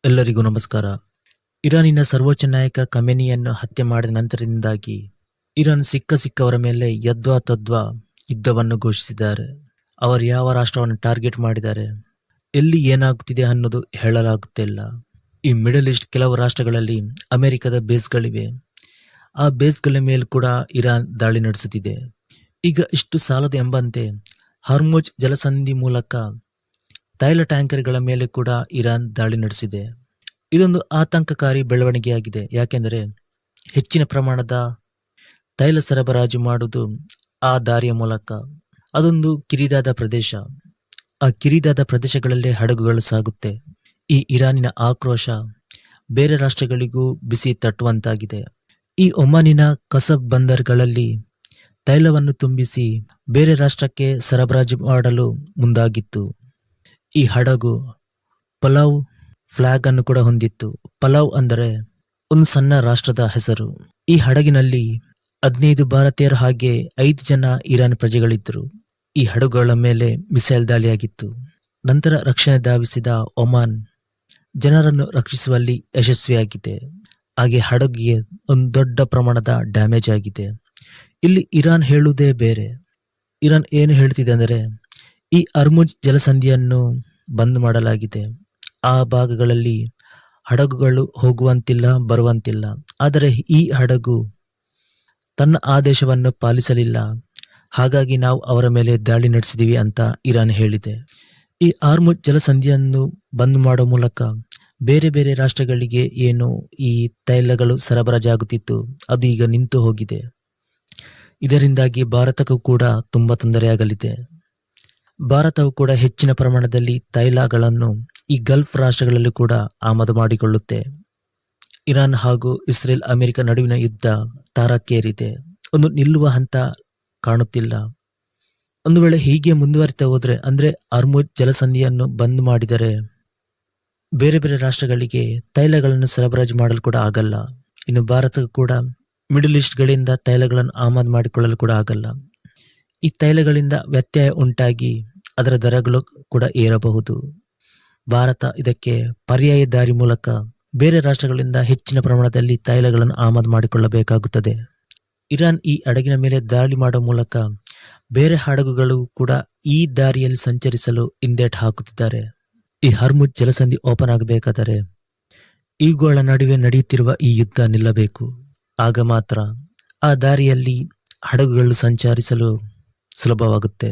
ಎಲ್ಲರಿಗೂ ನಮಸ್ಕಾರ. ಇರಾನಿನ ಸರ್ವೋಚ್ಚ ನಾಯಕ ಖಮೇನಿಯನ್ನು ಹತ್ಯೆ ಮಾಡಿದ ನಂತರದಿಂದಾಗಿ ಇರಾನ್ ಸಿಕ್ಕವರ ಮೇಲೆ ಯದ್ವಾತದ್ವಾ ಯುದ್ಧವನ್ನು ಘೋಷಿಸಿದ್ದಾರೆ. ಅವರು ಯಾವ ರಾಷ್ಟ್ರವನ್ನು ಟಾರ್ಗೆಟ್ ಮಾಡಿದ್ದಾರೆ, ಎಲ್ಲಿ ಏನಾಗುತ್ತಿದೆ ಅನ್ನೋದು ಹೇಳಲಾಗುತ್ತಿಲ್ಲ. ಈ ಮಿಡಲ್ ಈಸ್ಟ್ ಕೆಲವು ರಾಷ್ಟ್ರಗಳಲ್ಲಿ ಅಮೆರಿಕದ ಬೇಸ್ಗಳಿವೆ. ಆ ಬೇಸ್ಗಳ ಮೇಲೆ ಕೂಡ ಇರಾನ್ ದಾಳಿ ನಡೆಸುತ್ತಿದೆ. ಈಗ ಇಷ್ಟು ಸಾಲದು ಎಂಬಂತೆ ಹರ್ಮುಜ್ ಜಲಸಂಧಿ ಮೂಲಕ ತೈಲ ಟ್ಯಾಂಕರ್ಗಳ ಮೇಲೆ ಕೂಡ ಇರಾನ್ ದಾಳಿ ನಡೆಸಿದೆ. ಇದೊಂದು ಆತಂಕಕಾರಿ ಬೆಳವಣಿಗೆಯಾಗಿದೆ. ಯಾಕೆಂದರೆ ಹೆಚ್ಚಿನ ಪ್ರಮಾಣದ ತೈಲ ಸರಬರಾಜು ಮಾಡುವುದು ಆ ದಾರಿಯ ಮೂಲಕ. ಅದೊಂದು ಕಿರಿದಾದ ಪ್ರದೇಶ. ಆ ಕಿರಿದಾದ ಪ್ರದೇಶಗಳಲ್ಲೇ ಹಡಗುಗಳು ಸಾಗುತ್ತೆ. ಈ ಇರಾನಿನ ಆಕ್ರೋಶ ಬೇರೆ ರಾಷ್ಟ್ರಗಳಿಗೂ ಬಿಸಿ ತಟ್ಟುವಂತಾಗಿದೆ. ಈ ಒಮಾನಿನ ಕಸಬ್ ಬಂದರ್ಗಳಲ್ಲಿ ತೈಲವನ್ನು ತುಂಬಿಸಿ ಬೇರೆ ರಾಷ್ಟ್ರಕ್ಕೆ ಸರಬರಾಜು ಮಾಡಲು ಮುಂದಾಗಿತ್ತು. ಈ ಹಡಗು ಪಲಾವ್ ಫ್ಲಾಗ್ ಅನ್ನು ಕೂಡ ಹೊಂದಿತ್ತು. ಪಲಾವ್ ಅಂದರೆ ಒಂದು ಸಣ್ಣ ರಾಷ್ಟ್ರದ ಹೆಸರು. ಈ ಹಡಗಿನಲ್ಲಿ 15 ಭಾರತೀಯರು ಹಾಗೆ 5 ಜನ ಇರಾನ್ ಪ್ರಜೆಗಳಿದ್ದರು. ಈ ಹಡಗುಗಳ ಮೇಲೆ ಮಿಸೈಲ್ ದಾಳಿಯಾಗಿತ್ತು. ನಂತರ ರಕ್ಷಣೆ ಧಾವಿಸಿದ ಒಮಾನ್ ಜನರನ್ನು ರಕ್ಷಿಸುವಲ್ಲಿ ಯಶಸ್ವಿಯಾಗಿದೆ. ಹಾಗೆ ಹಡಗಿಗೆ ಒಂದು ದೊಡ್ಡ ಪ್ರಮಾಣದ ಡ್ಯಾಮೇಜ್ ಆಗಿದೆ. ಇಲ್ಲಿ ಇರಾನ್ ಹೇಳುವುದೇ ಬೇರೆ. ಇರಾನ್ ಏನು ಹೇಳ್ತಿದೆ ಅಂದರೆ, ಈ ಹರ್ಮುಜ್ ಜಲಸಂಧಿಯನ್ನು ಬಂದ್ ಮಾಡಲಾಗಿದೆ. ಆ ಭಾಗಗಳಲ್ಲಿ ಹಡಗುಗಳು ಹೋಗುವಂತಿಲ್ಲ, ಬರುವಂತಿಲ್ಲ. ಆದರೆ ಈ ಹಡಗು ತನ್ನ ಆದೇಶವನ್ನು ಪಾಲಿಸಲಿಲ್ಲ. ಹಾಗಾಗಿ ನಾವು ಅವರ ಮೇಲೆ ದಾಳಿ ನಡೆಸಿದೀವಿ ಅಂತ ಇರಾನ್ ಹೇಳಿದೆ. ಈ ಹರ್ಮುಜ್ ಜಲಸಂಧಿಯನ್ನು ಬಂದ್ ಮಾಡೋ ಮೂಲಕ ಬೇರೆ ಬೇರೆ ರಾಷ್ಟ್ರಗಳಿಗೆ ಏನು ಈ ತೈಲಗಳು ಸರಬರಾಜಾಗುತ್ತಿತ್ತು ಅದು ಈಗ ನಿಂತು ಹೋಗಿದೆ. ಇದರಿಂದಾಗಿ ಭಾರತಕ್ಕೂ ಕೂಡ ತುಂಬಾ ತೊಂದರೆಯಾಗಲಿದೆ. ಭಾರತವು ಕೂಡ ಹೆಚ್ಚಿನ ಪ್ರಮಾಣದಲ್ಲಿ ತೈಲಗಳನ್ನು ಈ ಗಲ್ಫ್ ರಾಷ್ಟ್ರಗಳಲ್ಲಿ ಕೂಡ ಆಮದು ಮಾಡಿಕೊಳ್ಳುತ್ತೆ. ಇರಾನ್ ಹಾಗೂ ಇಸ್ರೇಲ್ ಅಮೆರಿಕ ನಡುವಿನ ಯುದ್ಧ ತಾರಕ್ಕೇರಿದೆ. ಒಂದು ನಿಲ್ಲುವ ಹಂತ ಕಾಣುತ್ತಿಲ್ಲ. ಒಂದು ವೇಳೆ ಹೀಗೆ ಮುಂದುವರಿತಾ ಹೋದ್ರೆ, ಅಂದ್ರೆ ಹರ್ಮುಜ್ ಜಲಸಂಧಿಯನ್ನು ಬಂದ್ ಮಾಡಿದರೆ ಬೇರೆ ಬೇರೆ ರಾಷ್ಟ್ರಗಳಿಗೆ ತೈಲಗಳನ್ನು ಸರಬರಾಜು ಮಾಡಲು ಕೂಡ ಆಗಲ್ಲ. ಇನ್ನು ಭಾರತಕ್ಕೂ ಕೂಡ ಮಿಡಲ್ ಈಸ್ಟ್ಗಳಿಂದ ತೈಲಗಳನ್ನು ಆಮದು ಮಾಡಿಕೊಳ್ಳಲು ಕೂಡ ಆಗಲ್ಲ. ಈ ತೈಲಗಳಿಂದ ವ್ಯತ್ಯಯ ಉಂಟಾಗಿ ಅದರ ದರಗಳು ಕೂಡ ಏರಬಹುದು. ಭಾರತ ಇದಕ್ಕೆ ಪರ್ಯಾಯ ದಾರಿ ಮೂಲಕ ಬೇರೆ ರಾಷ್ಟ್ರಗಳಿಂದ ಹೆಚ್ಚಿನ ಪ್ರಮಾಣದಲ್ಲಿ ತೈಲಗಳನ್ನು ಆಮದು ಮಾಡಿಕೊಳ್ಳಬೇಕಾಗುತ್ತದೆ. ಇರಾನ್ ಈ ಹಡಗಿನ ಮೇಲೆ ದಾಳಿ ಮಾಡುವ ಮೂಲಕ ಬೇರೆ ಹಡಗುಗಳು ಕೂಡ ಈ ದಾರಿಯಲ್ಲಿ ಸಂಚರಿಸಲು ಹಿಂದೇಟು ಹಾಕುತ್ತಿದ್ದಾರೆ. ಈ ಹರ್ಮುಜ್ ಜಲಸಂಧಿ ಓಪನ್ ಆಗಬೇಕಾದರೆ ಇವುಗಳ ನಡುವೆ ನಡೆಯುತ್ತಿರುವ ಈ ಯುದ್ಧ ನಿಲ್ಲಬೇಕು. ಆಗ ಮಾತ್ರ ಆ ದಾರಿಯಲ್ಲಿ ಹಡಗುಗಳು ಸಂಚರಿಸಲು ಸುಲಭವಾಗುತ್ತೆ.